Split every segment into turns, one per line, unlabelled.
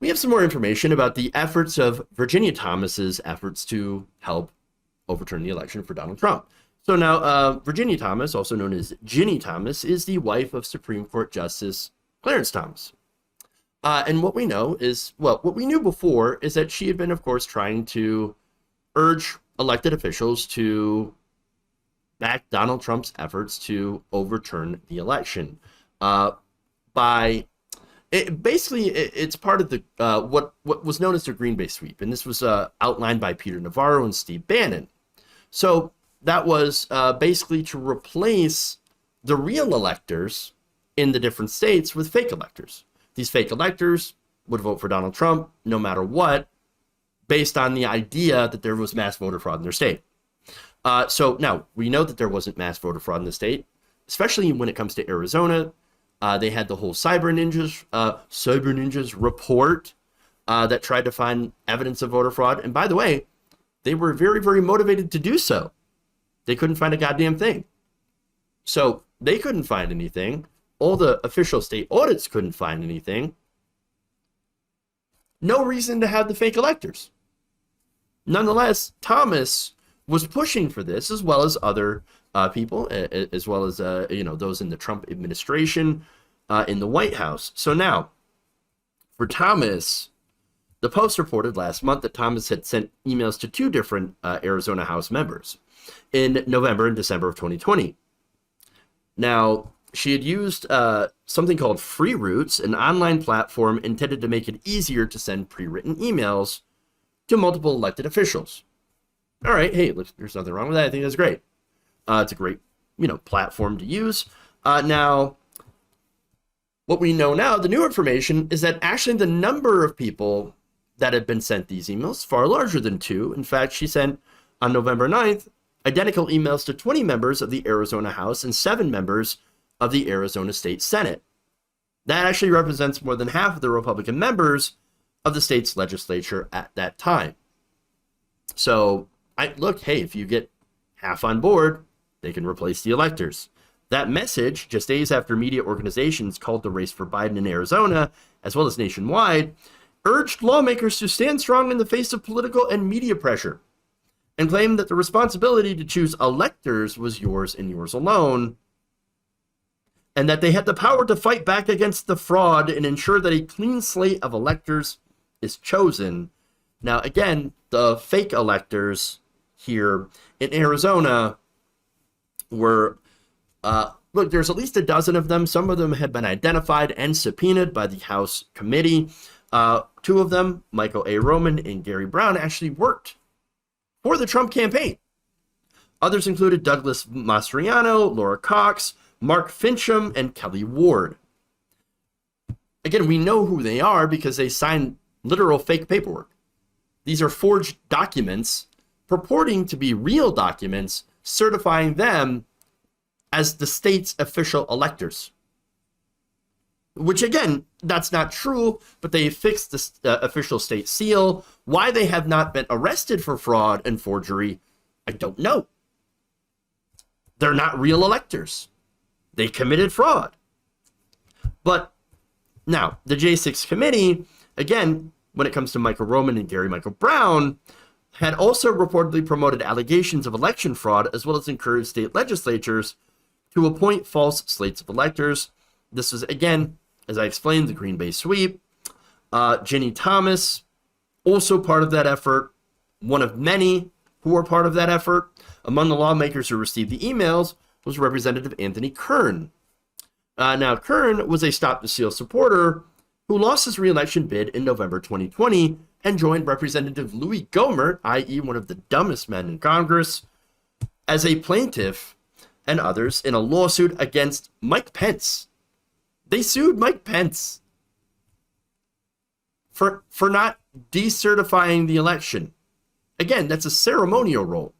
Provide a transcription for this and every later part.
we have some more information about the efforts of Virginia Thomas's efforts to help overturn the election for Donald Trump. So now, Virginia Thomas, also known as Ginni Thomas, is the wife of Supreme Court Justice Clarence Thomas. And what we know is, well, what we knew before is that she had been, of course, trying to urge elected officials to back Donald Trump's efforts to overturn the election. By it's part of the what was known as the Green Bay sweep, and this was outlined by Peter Navarro and Steve Bannon. So that was basically to replace the real electors in the different states with fake electors. These fake electors would vote for Donald Trump no matter what, based on the idea that there was mass voter fraud in their state. So now we know that there wasn't mass voter fraud in the state, especially when it comes to Arizona. They had the whole Cyber Ninjas report that tried to find evidence of voter fraud. And by the way, they were very, very motivated to do so. They couldn't find a goddamn thing. So they couldn't find anything. All the official state audits couldn't find anything. No reason to have the fake electors. Nonetheless, Thomas was pushing for this, as well as other people, as well as those in the Trump administration, in the White House. So now, for Thomas, the Post reported last month that Thomas had sent emails to two different Arizona House members in November and December of 2020. Now, she had used something called Free Routes, an online platform intended to make it easier to send pre-written emails to multiple elected officials. All right, hey, there's nothing wrong with that. I think that's great. It's a great, platform to use. Now, what we know now, the new information, is that actually the number of people that have been sent these emails is far larger than two. In fact, she sent on November 9th identical emails to 20 members of the Arizona House and 7 members of the Arizona State Senate. That actually represents more than half of the Republican members of the state's legislature at that time. So, hey, if you get half on board, they can replace the electors. That message, just days after media organizations called the race for Biden in Arizona, as well as nationwide, urged lawmakers to stand strong in the face of political and media pressure, and claimed that the responsibility to choose electors was yours and yours alone, and that they had the power to fight back against the fraud and ensure that a clean slate of electors is chosen. Now, again, the fake electors here in Arizona were, look, there's at least a dozen of them. Some of them have been identified and subpoenaed by the House committee. 2 of them, Michael A. Roman and Gary Brown, actually worked for the Trump campaign. Others included Douglas Mastriano, Laura Cox, Mark Fincham, and Kelly Ward. Again, we know who they are because they signed literal fake paperwork. These are forged documents purporting to be real documents, certifying them as the state's official electors. Which, again, that's not true, but they fixed the official state seal. Why they have not been arrested for fraud and forgery, I don't know. They're not real electors. They committed fraud. But now, the J6 committee, again, when it comes to Michael Roman and Gary Michael Brown, had also reportedly promoted allegations of election fraud, as well as encouraged state legislatures to appoint false slates of electors. This was, again, as I explained, the Green Bay sweep. Ginni Thomas, also part of that effort, one of many who were part of that effort. Among the lawmakers who received the emails was Representative Anthony Kern. Now, Kern was a Stop the Steal supporter who lost his re-election bid in November 2020 and joined Representative Louis Gohmert, i.e. one of the dumbest men in Congress, as a plaintiff and others in a lawsuit against Mike Pence. They sued Mike Pence for not decertifying the election. Again, that's a ceremonial role.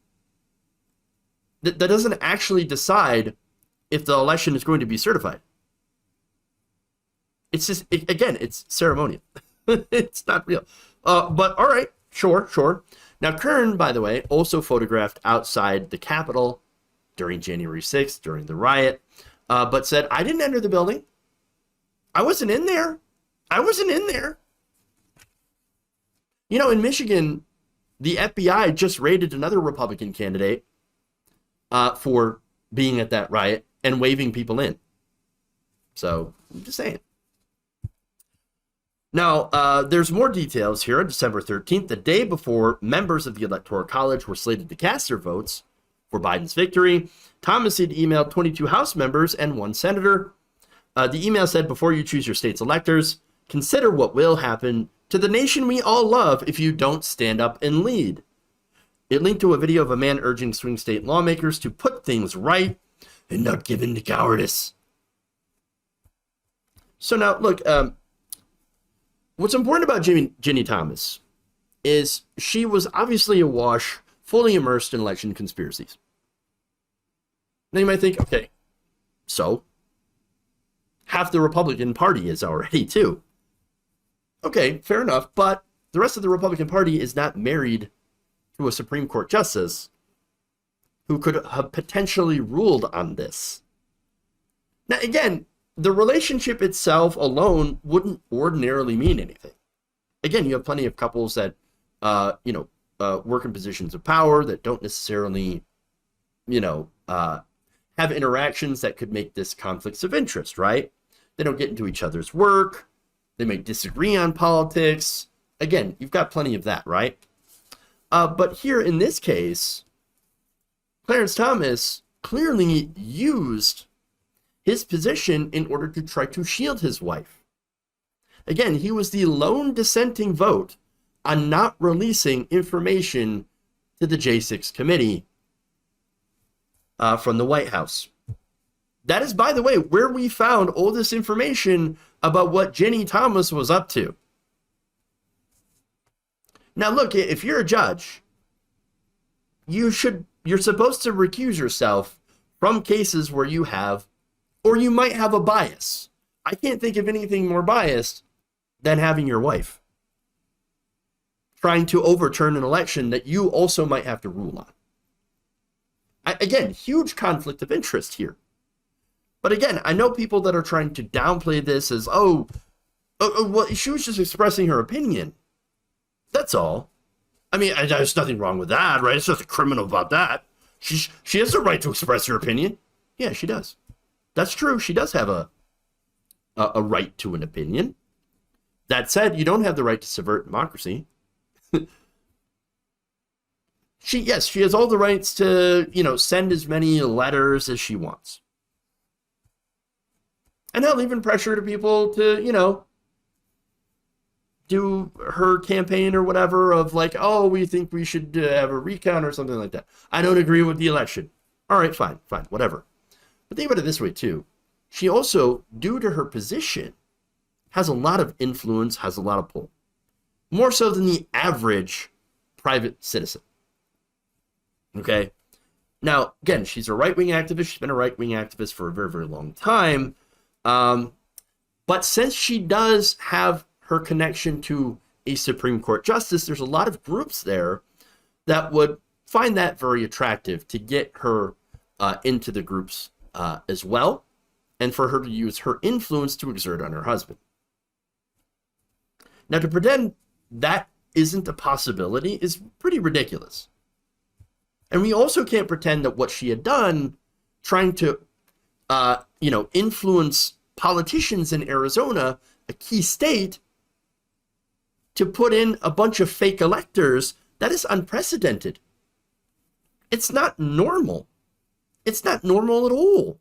That doesn't actually decide if the election is going to be certified. It's just, again, it's ceremonial. It's not real. But all right, sure. Now, Kern, by the way, also photographed outside the Capitol during January 6th, during the riot, but said, I didn't enter the building. I wasn't in there. In Michigan, the FBI just raided another Republican candidate for being at that riot and waving people in. So, I'm just saying. Now, there's more details here. On December 13th, the day before members of the Electoral College were slated to cast their votes for Biden's victory, Thomas had emailed 22 House members and 1 senator. The email said, before you choose your state's electors, consider what will happen to the nation we all love if you don't stand up and lead. It linked to a video of a man urging swing state lawmakers to put things right and not give in to cowardice. So now, look, what's important about Ginni Thomas is she was obviously awash, fully immersed in election conspiracies. Now you might think, okay, so half the Republican Party is already too. Okay, fair enough, but the rest of the Republican Party is not married to a Supreme Court justice who could have potentially ruled on this. Now, again, the relationship itself alone wouldn't ordinarily mean anything. Again, you have plenty of couples that, work in positions of power that don't necessarily, have interactions that could make this conflicts of interest, right? They don't get into each other's work. They may disagree on politics. Again, you've got plenty of that, right? But here in this case, Clarence Thomas clearly used his position in order to try to shield his wife. Again, he was the lone dissenting vote on not releasing information to the J6 committee from the White House. That is, by the way, where we found all this information about what Ginni Thomas was up to. Now, look, if you're a judge, you're supposed to recuse yourself from cases where you have, or you might have a bias. I can't think of anything more biased than having your wife trying to overturn an election that you also might have to rule on. Again, huge conflict of interest here. But again, I know people that are trying to downplay this as, well, she was just expressing her opinion. That's all. I mean, there's nothing wrong with that, right? It's nothing criminal about that. She has the right to express her opinion. Yeah, she does. That's true. She does have a right to an opinion. That said, you don't have the right to subvert democracy. She has all the rights to, send as many letters as she wants. And hell, even pressure to people to, do her campaign or whatever of like, oh, we think we should have a recount or something like that. I don't agree with the election. All right, fine, whatever. But think about it this way, too. She also, due to her position, has a lot of influence, has a lot of pull. More so than the average private citizen. Okay? Now, again, she's a right-wing activist. She's been a right-wing activist for a very, very long time. But since she does have her connection to a Supreme Court justice, there's a lot of groups there that would find that very attractive to get her into the groups as well, and for her to use her influence to exert on her husband. Now, to pretend that isn't a possibility is pretty ridiculous. And we also can't pretend that what she had done, trying to, influence politicians in Arizona, a key state, to put in a bunch of fake electors, that is unprecedented. It's not normal. It's not normal at all.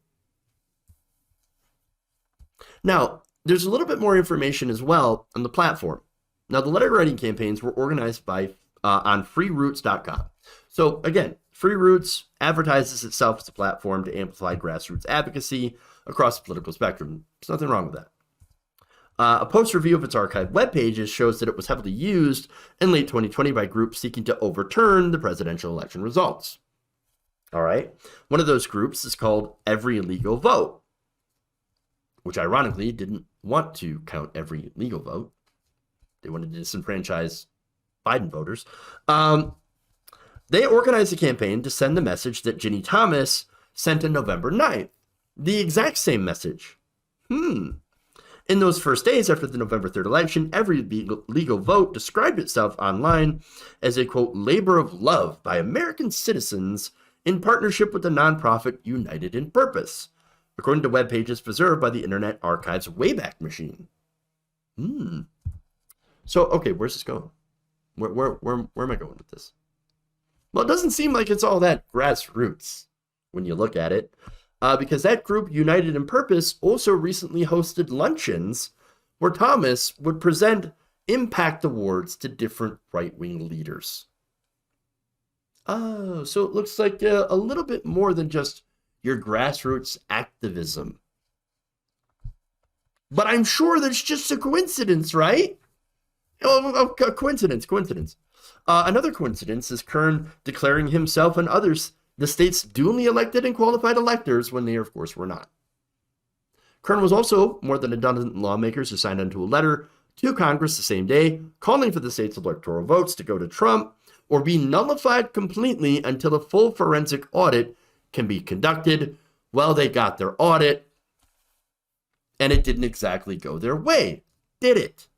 Now, there's a little bit more information as well on the platform. Now, the letter writing campaigns were organized by on freeroots.com. So again, Free Roots advertises itself as a platform to amplify grassroots advocacy across the political spectrum. There's nothing wrong with that. A post review of its archived web pages shows that it was heavily used in late 2020 by groups seeking to overturn the presidential election results. All right. One of those groups is called Every Legal Vote, which ironically didn't want to count every legal vote. They wanted to disenfranchise Biden voters. They organized a campaign to send the message that Ginni Thomas sent on November 9th. The exact same message. In those first days after the November 3rd election, every legal vote described itself online as a, quote, labor of love by American citizens in partnership with the nonprofit United in Purpose, according to web pages preserved by the Internet Archive's Wayback Machine. So, okay, where's this going? Where am I going with this? Well, it doesn't seem like it's all that grassroots when you look at it. Because that group, United in Purpose, also recently hosted luncheons where Thomas would present impact awards to different right-wing leaders. Oh, so it looks like a little bit more than just your grassroots activism. But I'm sure that's just a coincidence, right? Oh, coincidence. Another coincidence is Kern declaring himself and others the state's duly elected and qualified electors when they, of course, were not. Kern was also more than a dozen lawmakers who signed onto a letter to Congress the same day calling for the state's electoral votes to go to Trump or be nullified completely until a full forensic audit can be conducted. Well, they got their audit, and it didn't exactly go their way, did it?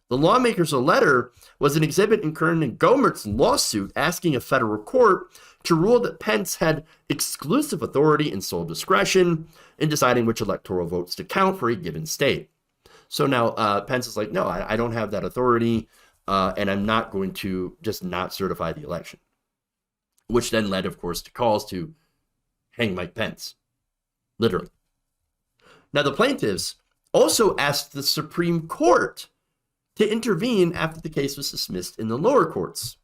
The lawmakers' letter was an exhibit in Kern and Gohmert's lawsuit asking a federal court to rule that Pence had exclusive authority and sole discretion in deciding which electoral votes to count for a given state. So now Pence is like, no, I don't have that authority, and I'm not going to just not certify the election, which then led, of course, to calls to hang Mike Pence, literally. Now, the plaintiffs also asked the Supreme Court to intervene after the case was dismissed in the lower courts.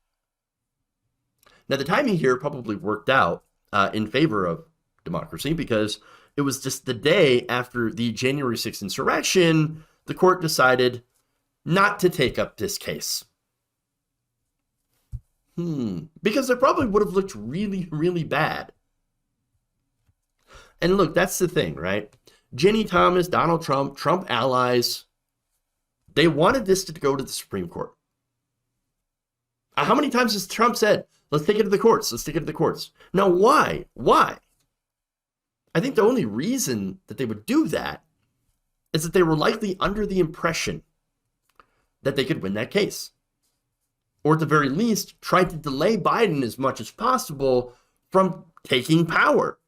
Now, the timing here probably worked out in favor of democracy because it was just the day after the January 6th insurrection, the court decided not to take up this case. Because it probably would have looked really, really bad. And look, that's the thing, right? Ginni Thomas, Donald Trump, Trump allies, they wanted this to go to the Supreme Court. How many times has Trump said, let's take it to the courts, let's take it to the courts? Now, why? Why? I think the only reason that they would do that is that they were likely under the impression that they could win that case. Or at the very least, try to delay Biden as much as possible from taking power.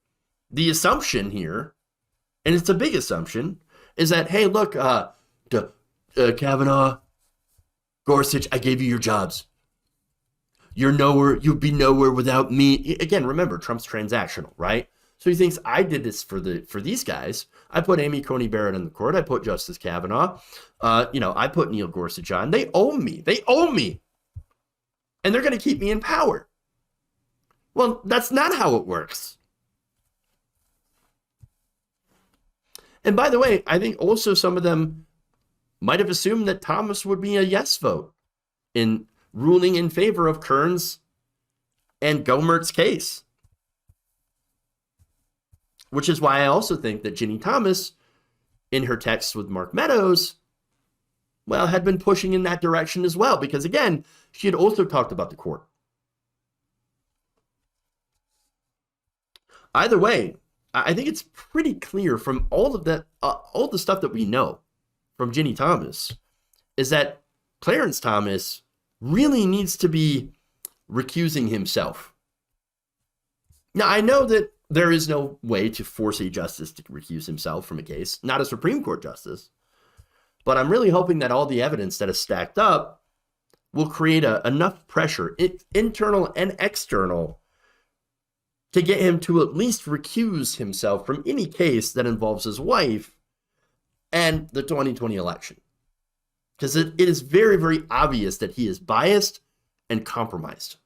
The assumption here, and it's a big assumption, is that, hey, look, Kavanaugh, Gorsuch, I gave you your jobs. You'd be nowhere without me. Again, remember, Trump's transactional, right? So he thinks I did this for these guys. I put Amy Coney Barrett on the court. I put Justice Kavanaugh. I put Neil Gorsuch on. They owe me. And they're going to keep me in power. Well, that's not how it works. And by the way, I think also some of them might have assumed that Thomas would be a yes vote in ruling in favor of Kern's and Gohmert's case. Which is why I also think that Ginni Thomas, in her text with Mark Meadows, well, had been pushing in that direction as well. Because again, she had also talked about the court. Either way, I think it's pretty clear from all of that, all the stuff that we know from Ginni Thomas, is that Clarence Thomas really needs to be recusing himself. Now, I know that there is no way to force a justice to recuse himself from a case, not a Supreme Court justice, but I'm really hoping that all the evidence that is stacked up will create enough pressure, internal and external, to get him to at least recuse himself from any case that involves his wife and the 2020 election. Because it is very, very obvious that he is biased and compromised.